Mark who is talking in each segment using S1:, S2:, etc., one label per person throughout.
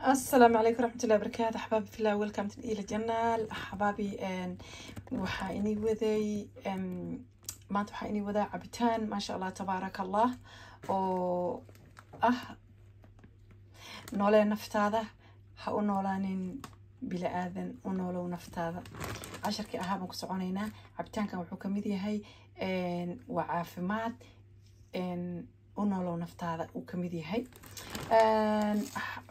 S1: السلام عليكم ورحمة الله وبركاته. أحبابي في الله، ويلكم إلى الجنة. أحبابي وحايني وذي ما تحايني وذا عبتان ما شاء الله تبارك الله. و نولي نفت هذا هقول نولانين بلا آذن ونولو نفت هذا عشر كي أهابن كسعونينا عبتان كان وحكم ذي هاي وعافمات ونولو نفت هذا وكمدي هاي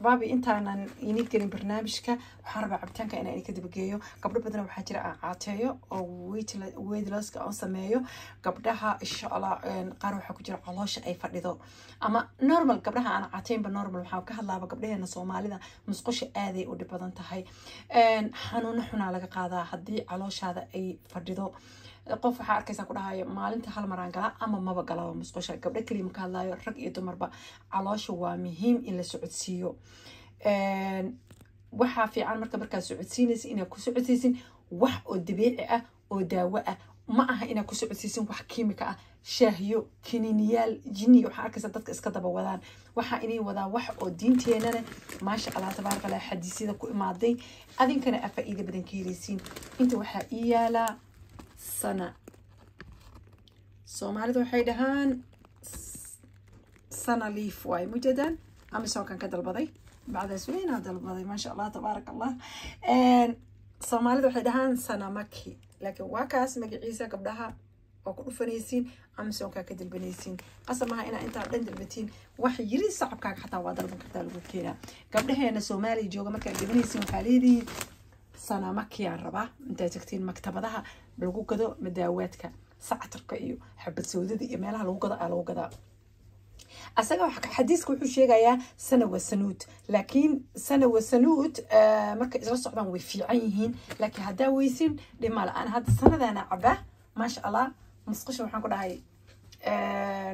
S1: بابي انت انا ينيد قلين برنامجك وحارب عبتانك انا اني كدب جيو قبل بدنا وحاجر عاتيو او ويد لاسك او سميو قبلها ان شاء الله قارو waxa ku jira caloosha ay fadhido ama normal gabdhaha aan caateen ba normal waxa ka hadlaaba gabdhaheena Soomaalida musqusha aaday u dhib badan tahay xanuun xuna laga qaadaa hadii calooshaada ay fadhido qof waxa arkaysa ku dhahayo maalinta hal maraan gala ama maba galaba musqusha gabdha kaliya ka hadlayo rag iyo dumarba caloosha waa muhiim in la socodsiiyo waxa fiican marka socodsiinaysa inaad ku socodsiisin wax oo dabiici ah oo daawo ah ma aha inaad ku socodsiisin wax kiimika ah shaahiyo kiniiniyaal jinni waxa arkaysa dadka iska daba wadaan waxa inay wadaa wax oo diinteenana maasha Allah tabaaraka Allah xadiisida ku imaaday adinkana faa'iido badan ka helaysiin inta waxa iyaala sana Soomaalidu waxay dhahaan sana leaf way mujadan ama soo kan ka dalbaday بعد سوينا dalbaday ما شاء الله تبارك الله Soomaalidu waxay dhahaan sana maki laakiin waa kaas magaciisa gabdhaha oo ku dhufanaysiin ama soo ka dalbanaysiin qasamaha inta dhan dalbatiin wax yiri sacabkaaga xataa waa dalban kartaa lagu keenaa gabdhaheena Soomaaliya jooga marka dalbanaysiin waxa leeyihiin sana maki aan rabaa inta tagtiin maktabadaha lagu gado madaawaadka sacatarka iyo xabad soodada iyo meelaha lagu gado asaga waxa xadiisku wuxuu sheegayaa sana wa sanuud laakiin sana wa sanuud marka isla socdaan way fiican yihiin laakiin hadaa weysin dhimal aan hadda sanadana caba ma sha Allah musqusha waxaan ku dhahay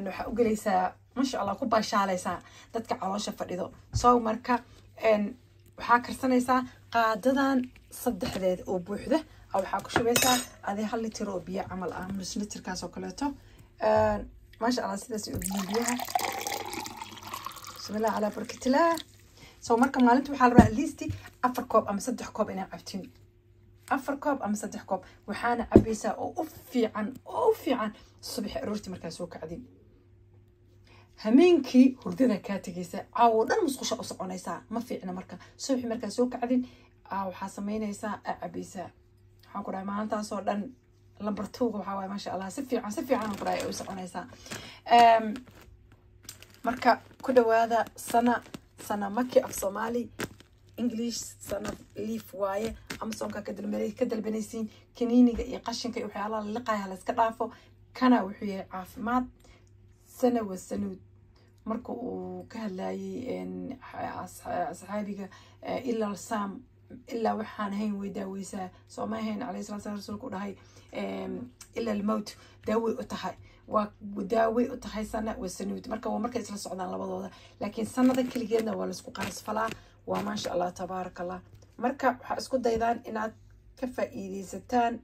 S1: waxa u galaysaa ma sha Allah ku baashaalaysa dadka caloosha fadhido soo marka waxa karsanaysaa qaadadan saddexdeed oo buuxda aw waxa ku shubaysaa adii hal litir oo biyo camal ah nus litir kaas oo kaleeto ما شاء الله سيدة بيها بسم الله على بركة الله سو مركب مالنتو حال رأي ليستي أفر كوب أم صدح كوب إنا عفتين أفر كوب أم صدح كوب وحانا عبيسة أوفي عن الصبح رورتي مركز سوك عدين همينكي هردنا كاتجيسة عاوضا مسخوشة أصعونيسا ما في عنا مركز صبح مركز سوك عدين أو حاسمينيسا عبيسة حاكورا مالنتا صورا لبرتوغ وحاوي ما شاء الله سفي عن قراءة وسعونيسا مركا كده هذا سنة مكي أف صومالي إنجليش سنة ليف واي أمسون كدل بنيسين كنيني يقشن كي وحي الله اللقاء هلا سكرافو كان وحي عافمات سنة والسنود مركو وكهلاي إن أصحابي إلا السام إلا وحان هين ويداويسا سو ما هين عليه الصلاة والسلام رسولك ودهي إلا الموت داوي أتحي وداوي أتحي سنة والسنود مركا ومركا إسلا سعودان لبضوضا لكن سنة ذا كل جيدنا والسكو قارس فلا وما شاء الله تبارك الله مركا حاسكو دايدان إنا كفا إيدي ستان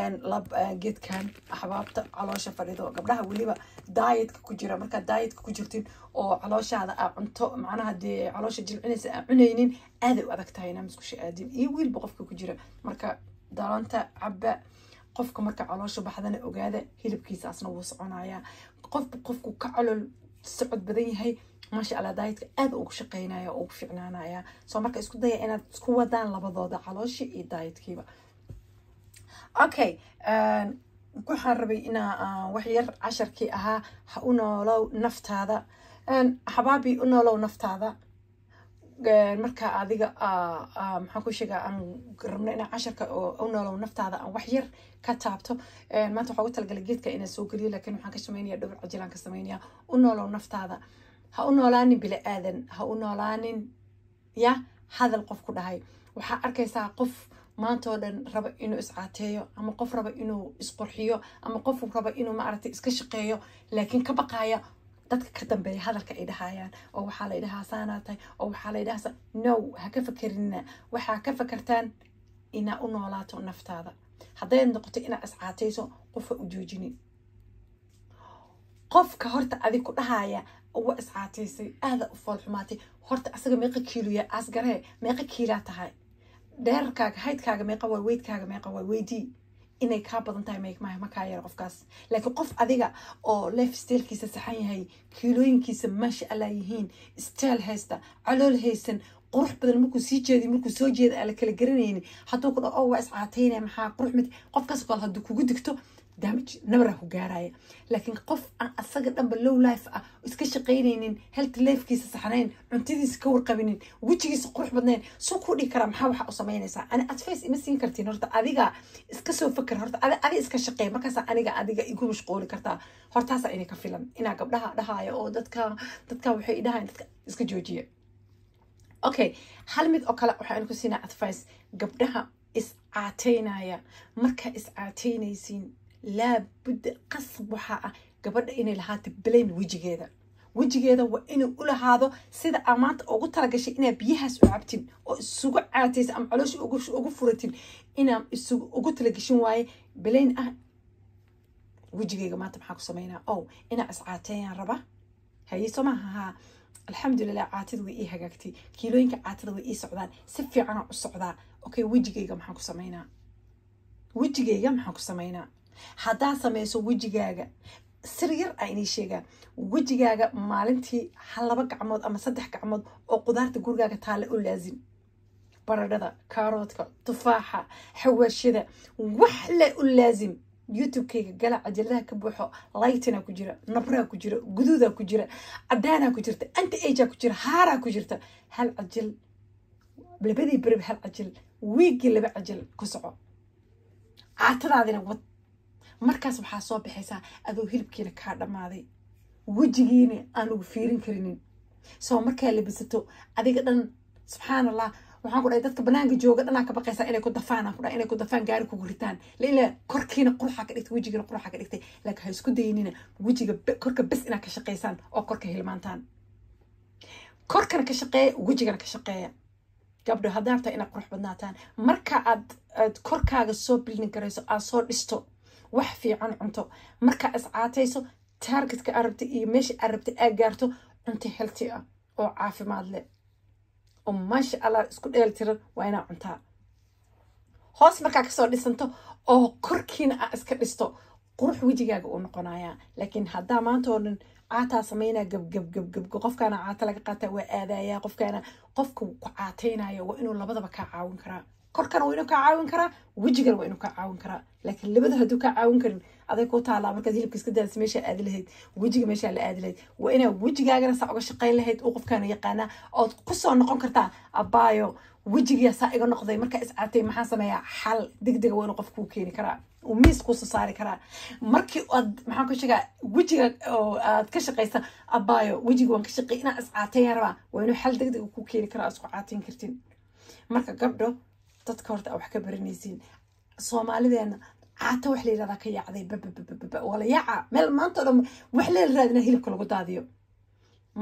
S1: لب جد كان أحبابته علاشة فريدو قبلها وليبا دايت كجرا مركا دايت كجرتين أو علاشة هذا عنتو معناها دي علاشة جلعنيس عنينين هذا وأذكتهاينا مسكوشي آدين إيويل بقفك كجرا مركا دارانتا عبا قفك مركا علاشة بحذنا أوجاده هيلب كيس أصلا وصعنايا قفك كعلل سعود بدني هاي ما شاء الله دايت هذا وشقينايا أو فعنانايا سو مركا اسكو دايا أنا سكوا دان لبضوضة علاشة إيه دايت كيبا اوكي waxaan rabay inaa wax yar casharkii ahaa ha u noolow naftaada xabaabi u noolow naftaada marka adiga maxaan ku sheegaa aan rabno inaa casharka u noolow naftaada aan wax yar ka taabto maanta waxaan u talagalay geedka inaan soo geliyo laakiin waxaan ka samaynayaa dhowr cajilaan ka samaynayaa u noolow naftaada ha u noolaanin bila aadan ha u noolaanin ya hadal qof ku dhahay waxaa arkaysaa qof maantoo dhan raba inuu iscaateeyo ama qof raba inuu isqurxiyo ama qof raba inuu maaragtay iska shaqeeyo laakiin ka baqaaya dadka ka dambeeya hadalka ay dhahayaan oo waxaa la yidhahaa saanaatay oo waxaa la yidhahaa no ha ka fakerina waxaa ka fakartaan inaa u noolaato naftaada hadday noqoto inaa iscaateyso qofa u joojinin qofka horta adig ku dhahaya uwa iscaataysay aada u fool xumaatay horta asaga meeqa kiiloya asgaree meeqa kiilaa tahay dheerkaaga haydkaaga meeqa waa weydkaaga meeqa waa weydii inay kaa badan tahay meegmaha ma kaa yar qofkaas laakiin qof adiga oo lifestylekiisa saxan yahay kiilooyinkiisa maasha allah yihiin style haysta calool haysan qurux badan markuu sii jeedi markuu soo jeeda ala kala garanaynin hadduu ku dhaho waa iscaataynaya maxaa qurux mid qofkaas kale hadduu kugu digto damage nabara ku gaaraya laakiin qof aan asaga dhanba low life ah iska shaqaynaynin health lifekiisa saxnayn cuntadiisa ka warqabinin wejigiisa qurux badnayn soo ku dhigi karaa maxaa waxa u samaynaysaa ani advice ima siin kartiin horta adiga iska soo fakar horta adi iska shaqeey markaas adiga igu mashquuli kartaa hortaasa inay ka filan inaa gabdhaha dhahaya oo dadka waxay dhahayn dadka iska joojiya okay hal mid oo kale waxaan ku siinaa advice gabdhaha iscaataynaya marka iscaataynaysiin laabudda qasab waxaa gabadha inay lahaato balayn wejigeeda waa inuu u lahaado sida amaanta ugu talagashay inaa biyahaas u cabtin oo isugu caataysa ama caloosha ugu furatin inaa ugu talagashin waaye balayn wejigeyga maanta maxaa ku samaynaa inaa iscaateeyaan raba haye soo maaha alxamdulilah caatida way ii hagaagtay kiilooyinka caatada way ii socdaan si fiicanaa u socdaa okay wejigeyga maxaa ku samaynaa haddaa samayso wejigaaga sir yar a inii sheegaa wejigaaga maalintii 2 gacmood ama 3 gacmood oo qudaarta gurigaaga taale u laazim baradhada kaaroodka tufaaxa xawaashida wax le u laazim youtube-kayga gala cajaladaha ka buuxo lightina ku jira nabraa ku jira guduudaa ku jira cadaanaa ku jirta anti agea ku jira haaraa ku jirta hal cajal labadii berib hal cajal wiigii 2 cajal ku soco caatadaadina wad markaas waxaa soo baxaysaa adoo hilibkiina kaa dhammaaday wejigiina aan ugu fiirin karinin soo markaa labisato adiga dhan subxaan allah waxaan ku dhahay dadka banaanka jooga dhanaa ka baqaysaa inay ku dafaan ku dhahay inay ku dafaan gaari kugu ritaan leila korkiina quruxa ka dhigtay wejigiina quruxa ka dhigtay laakiin ha isku daynina wejiga korka bas inaad ka shaqaysaan oo korka hilmaantaan korkana ka shaqeeya wejigana ka shaqeeya gabdho haddaa rabtaa inaad qurux badnaataan marka aad korkaaga soo bilin karayso aad soo dhisto wax fiican cunto marka iscaatayso targetka arabta iyo meesha arabta aad gaarto cunto healthy ah oo caafimaad leh oo maasha allah isku dheeltiran waa inaa cuntaa hoos markaa kasoo dhisanto oo korkiina aa iska dhisto qurux wejigaaga uu noqonayaa laakiin haddaa maanta oo dhan caataa samaynaa gab qofkaana caata laga qaataa waa aadayaa qofka ku caataynaya waa inuu labadaba kaa caawin karaa korkana waa inuu kaa caawin karaa wejigana waa inuu kaa caawin karaa laakiin labada hadduu kaa caawin karin aday ku taalaa markaad hilibka iska daadisa meeshaa aadi lahayd wejiga meeshaa la aadi lahayd waa inaa wejigaagana saa uga shaqayn lahayd uu qofkaana yaqaanaa ood kusoo noqon kartaa abaayo wejigiyaa saa iga noqday markaa iscaatay maxaa sameeyaa xal degdega waa inuu qof kuu keeni karaa uu miis kuusoo saari karaa markii aad maxaan ku sheegaa wejiga oo aad ka shaqaysa abaayo wejiga waan ka shaqay inaa iscaataya rabaa waa inuu xal degdega kuu keeni karaa isku caatayn kartin marka gabdho dadka horta wax ka baranaysiin Soomaalideena caata wax leeyahay ka yaacday wala yaaca meel maanta dhan wax leeyahay raadina hilibka lagu daadiyo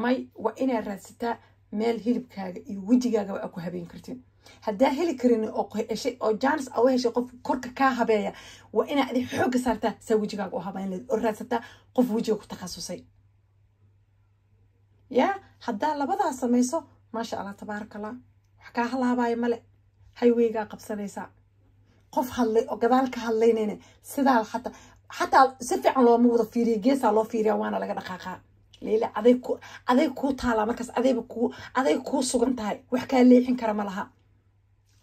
S1: may waa inaa raadsataa meel hilibkaaga iyo wejigaaga ay ku habeen kartin haddaa heli karin oo heshay oo jaanis aw heshay qof korka ka habeeya waa inaa adii xoog saartaa sa wejigaaga oo habeyn leed oo raadsataa qof wejiga ku takhasusay ya haddaa labadaa samayso maasha allah tabaarakallah wax ka halaabaay male hayweygaa qabsanaysaa qof hadlay oo gadaal ka hadlaynayna sidaa xataa si fiican looma wada fiiriyo geesaa loo fiiriyaa waana laga dhaqaaqaa leila aday kuu taalaa markaas aday kuu sugan tahay wax kaa leexin kara ma laha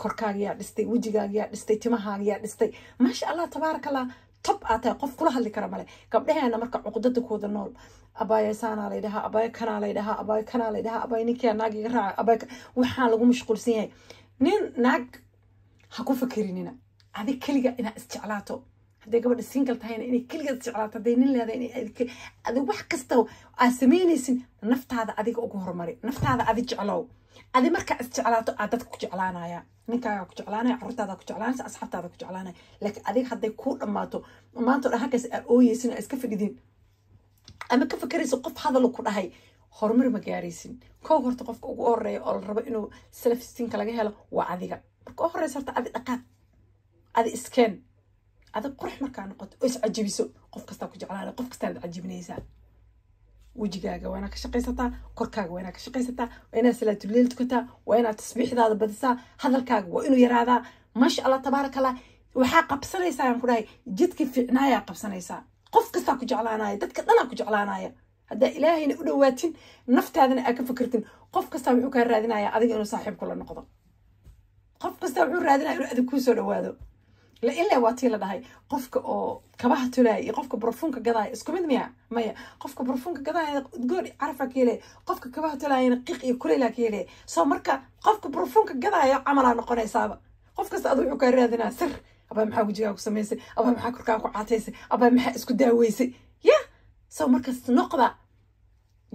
S1: korkaaga yaa dhistay wejigaaga yaa dhistay timahaaga yaa dhistay maasha allah tabaarakallah top aad tahay qof kula hadli kara male gabdhaheena marka cuqdada kooda nool abaayo saanaa la yidhahaa abaayo kanaa la yidhahaa abaayo kanaa la yidhahaa abaayo ninkaa naag iga raaca abaayo waxaan lagu mashquulsan yahay nin naag ha ku fakirinina adig keliga inaa isjeclaato hadday gabadha single tahayna inay keliga isjeclaato hadday nin leedahay inay adig wax kasta aad samaynaysin naftaada adiga ugu horumari naftaada adi jeclow adi markaa isjeclaato aad dadka ku jeclaanaya ninkaaga ku jeclaanaya carruurtaada ku jeclaanaysa asxaabtaada ku jeclaanaya laakiin adiga hadday kuu dhammaato maanta o dhan halkaas aad ooyeysin iska fadhidin ama ka fakaraysa qof hadal ku dhahay horumar ma gaaraysin kow horta qofka ugu horeeya oo la rabo inuu self-esteemka laga helo waa adiga marka u horeysa horta adi dhaqaaq adi iskeen adi qurux markaa noqoto oo iscajibiso qof kastaa ku jeclaanaya qof kastaa ad cajibinaysaa wejigaaga waana ka shaqaysataa korkaaga waana ka shaqaysataa waana salaatul leyl tukataa waana tasbiixdaada badisaa hadalkaaga waa inuu yaraadaa maasha Allah tabaaraka Allah waxaa qabsanaysaa aan ku dhahay jidkii fiicnaaya qabsanaysaa qof kasta ku jeclaanaya dadka dhan ku jeclaanaya hadda ilaahayna u dhawaatin naftaadana aad ka fikirtin qof kasta wuxuu ka raadinayaa adiga inuu saaxiib kula noqdo qof kasta wuxuu raadinayaa inuu adiga ku soo dhawaado la ilaa waati la dhahay qofka oo kabaha tulay iyo qofka barfuunka gaday isku mid miya maya qofka barfuunka gaday goor carafa kale qofka kabaha tulayna qiiq iyo kuleyla kale soo marka qofka barfuunka gaday amala noqonaysaaba qof kasta adiga wuxuu ka raadinaa sir aba maxaa wajiga ku sameysay aba maxaa korkaa ku caateysay aba maxaa isku daaweysay ya soo marka noqda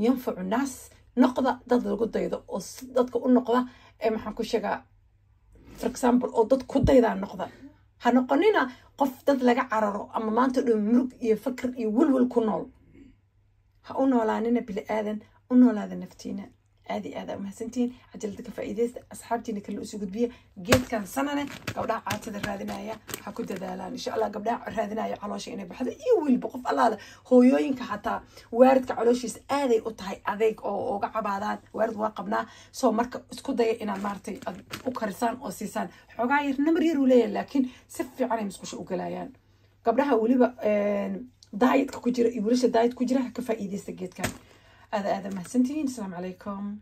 S1: yanfacu naas noqda dad lagu daydo oo dadka u noqda ee maxaa ku sheegaa for example oo dad ku dayda noqda ha noqonina qof dad laga cararo ama maanta dhow murug iyo fikir iyo walwal ku nool ha u noolaanina bil aadan u noolaada naftiina aadi aada mahadsantiin cajalada ka faa'iideysta asxaabtiina kale u soo gudbiya geedkan sanane gabdhaha caatada raadinaya ha ku dadaalaan insha Allah gabdhaha raadinaya caloosha inay baxdo iyo wiilba qof allaala hooyooyinka xataa waaridka calooshiisa aaday u tahay adeeg oo uga cabaadaan waarid waa qabnaa soo marka isku daya inaad maartay u karisaan oo siisaan xogaa yar namar yar uu leeyahay laakiin si fiican ay musqusha u galayaan gabdhaha waliba daayetka ku jira iyo wiilasha daayet ku jira ka faa'iideysta geedkan هذا ما سنتين السلام عليكم